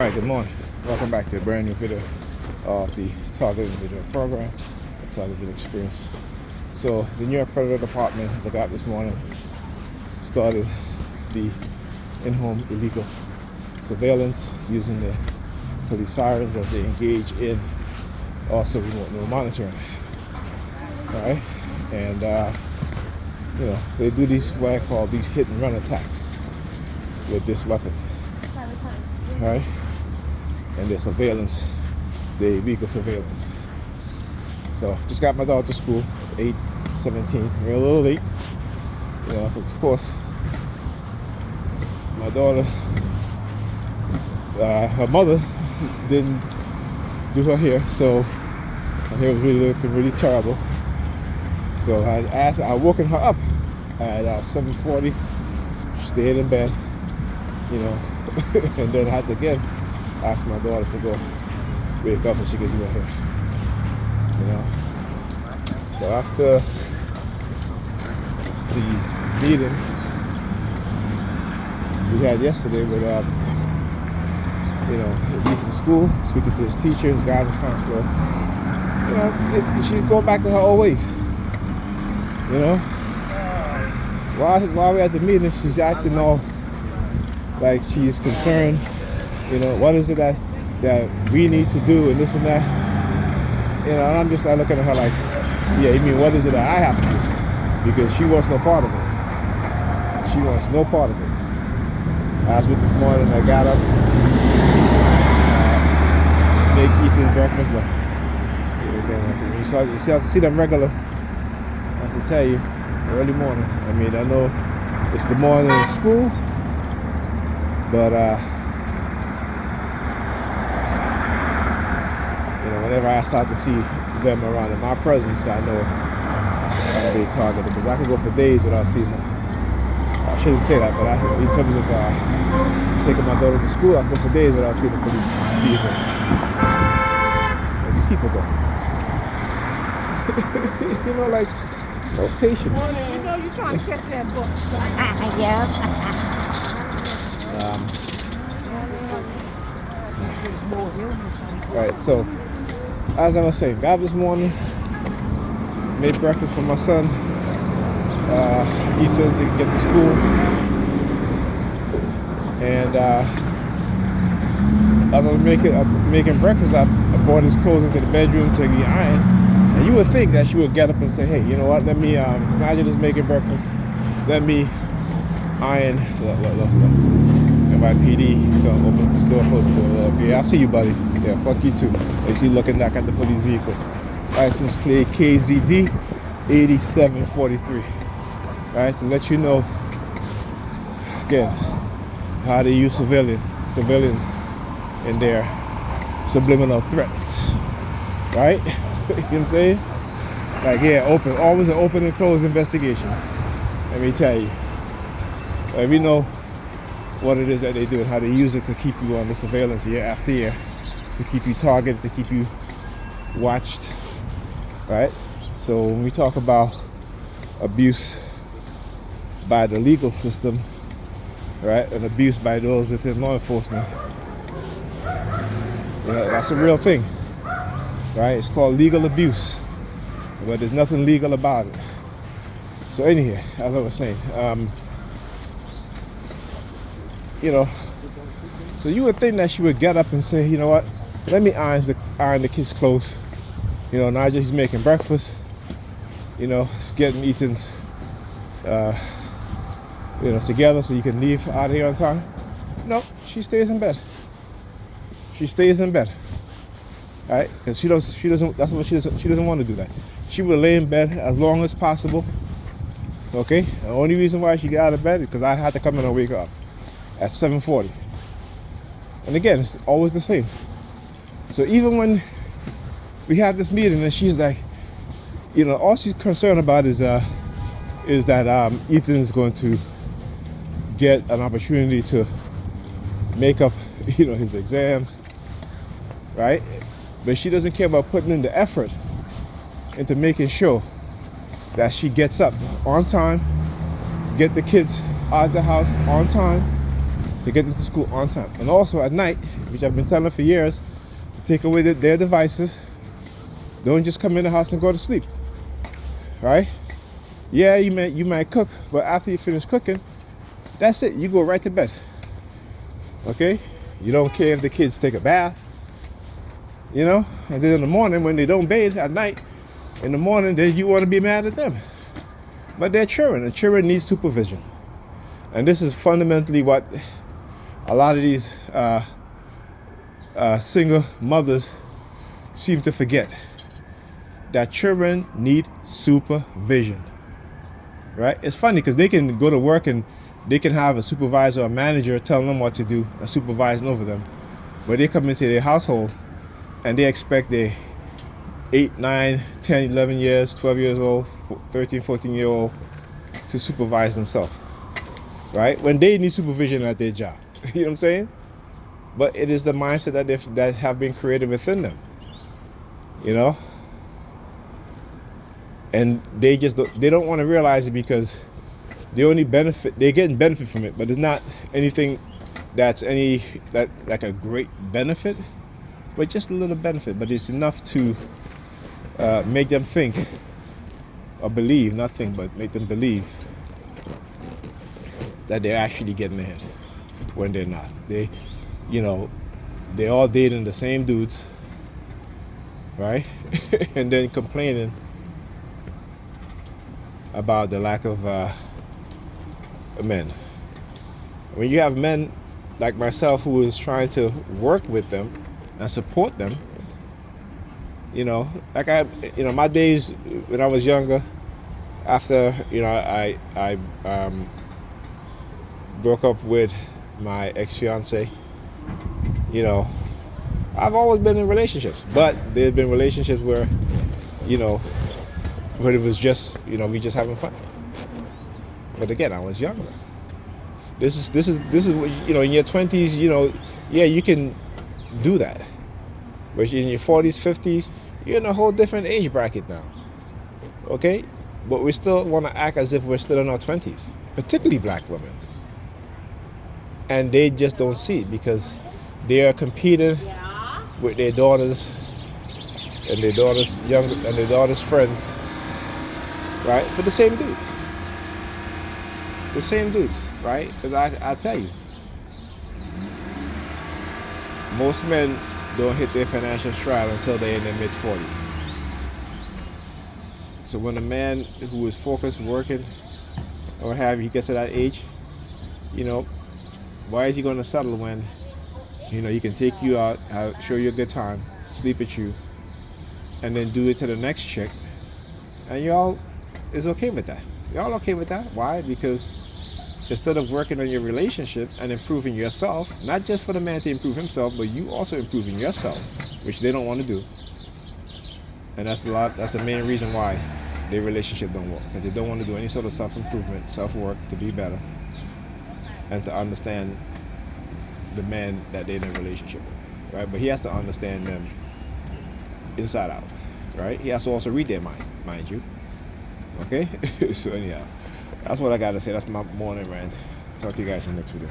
Alright, good morning. Welcome back to a brand new video of the targeted video program, the targeted experience. So the NY Predators Department, as I got this morning, started the in-home illegal surveillance using the police sirens as they engage in also remote monitoring. Alright, and they do these what I call these hit and run attacks with this weapon. Alright. And their surveillance, the illegal surveillance. So just got my daughter to school. It's 8:17. We're a little late, because of course my daughter, her mother didn't do her hair, so her hair was really looking really terrible. So I woken her up at 7:40. She stayed in bed, and then I had to again ask my daughter to go wake up and she could do her hair. So after the meeting we had yesterday with the school, speaking to his teacher, his guidance counselor, she's going back to her old ways. While we're at the meeting, she's acting all like she's concerned. What is it that we need to do and this and that? And I'm just like looking at her like, yeah, you mean what is it that I have to do? Because she wants no part of it. She wants no part of it. I was with this morning, I got up, make Ethan breakfast. So you see them regular, as I tell you, early morning. I mean, I know it's the morning in school, but whenever I start to see them around in my presence, I know I'm being targeted, because I can go for days without seeing them. I shouldn't say that, but in terms of taking my daughter to school, I can go for days without seeing the police vehicles. Where these people go? Like, no patience. You're trying to catch that book. Yeah. Right, so as I was saying, got up this morning, made breakfast for my son, Ethan, to get to school, and as I was making breakfast, I brought his clothes into the bedroom to get ironed, and you would think that she would get up and say, hey, you know what, let me, Nadia is making breakfast, let me iron, look. NYPD, open up this door, close the door. Okay, I see you, buddy. Yeah, fuck you too. I see you looking back at the police vehicle. License plate KZD 8743. Alright, to let you know again how they use civilians in their subliminal threats. Right? You know what I'm saying? Like, yeah, always an open and closed investigation. Let me tell you. We know what it is that they do and how they use it to keep you on the surveillance year after year, to keep you targeted, to keep you watched, right? So when we talk about abuse by the legal system, right, and abuse by those within law enforcement, that's a real thing, right? It's called legal abuse, but there's nothing legal about it. So anyhow, as I was saying, so you would think that she would get up and say, you know what, let me iron the kids' clothes. Now he's making breakfast. It's getting Ethan's, together so you can leave out of here on time. No, she stays in bed. She stays in bed, right? Because she doesn't. That's what she doesn't. She doesn't want to do that. She will lay in bed as long as possible. Okay. The only reason why she got out of bed is because I had to come in and wake her up at 7:40. And again, it's always the same. So even when we had this meeting and she's like, all she's concerned about is that Ethan is going to get an opportunity to make up, his exams, right? But she doesn't care about putting in the effort into making sure that she gets up on time, get the kids out of the house on time, to get them to school on time. And also at night, which I've been telling them for years, to take away their devices. Don't just come in the house and go to sleep, right? Yeah, you might cook, but after you finish cooking, that's it. You go right to bed. Okay? You don't care if the kids take a bath, you know? And then in the morning, when they don't bathe at night, in the morning, then you want to be mad at them. But they're children, and children need supervision. And this is fundamentally what a lot of these single mothers seem to forget. That children need supervision, right? It's funny because they can go to work and they can have a supervisor or a manager telling them what to do, or supervising over them. But they come into their household and they expect their 8, 9, 10, 11 years, 12 years old, 13, 14-year-old to supervise themselves, right? When they need supervision at their job. You know what I'm saying? But it is the mindset that have been created within them, you know? And they don't want to realize it because they're getting benefit from it, but it's not anything that's like a great benefit, but just a little benefit. But it's enough to make them think or believe, not think, but make them believe that they're actually getting ahead when they're not. They're all dating the same dudes, right? And then complaining about the lack of men. When you have men like myself who is trying to work with them and support them, my days when I was younger, after I broke up with my ex-fiance, I've always been in relationships, but there's been relationships where but it was just, we just having fun. But again, I was younger. This is what, in your 20s, yeah, you can do that. But in your 40s, 50s, you're in a whole different age bracket now. Okay? But we still want to act as if we're still in our 20s, particularly black women. And they just don't see it because they are competing with their daughters and their daughters' friends. Right? For the same dude. The same dudes, right? Because I tell you, most men don't hit their financial stride until they're in their mid-40s. So when a man who is focused, working, or he gets to that age, why is he going to settle when, he can take you out, show you a good time, sleep with you, and then do it to the next chick, and y'all is okay with that. Y'all okay with that? Why? Because instead of working on your relationship and improving yourself, not just for the man to improve himself, but you also improving yourself, which they don't want to do. And that's the main reason why their relationship don't work. Because they don't want to do any sort of self-improvement, self-work to be better, and to understand the man that they're in a relationship with, right? But he has to understand them inside out, right? He has to also read their mind you. Okay? So anyhow, that's what I got to say. That's my morning rant. Talk to you guys in the next video.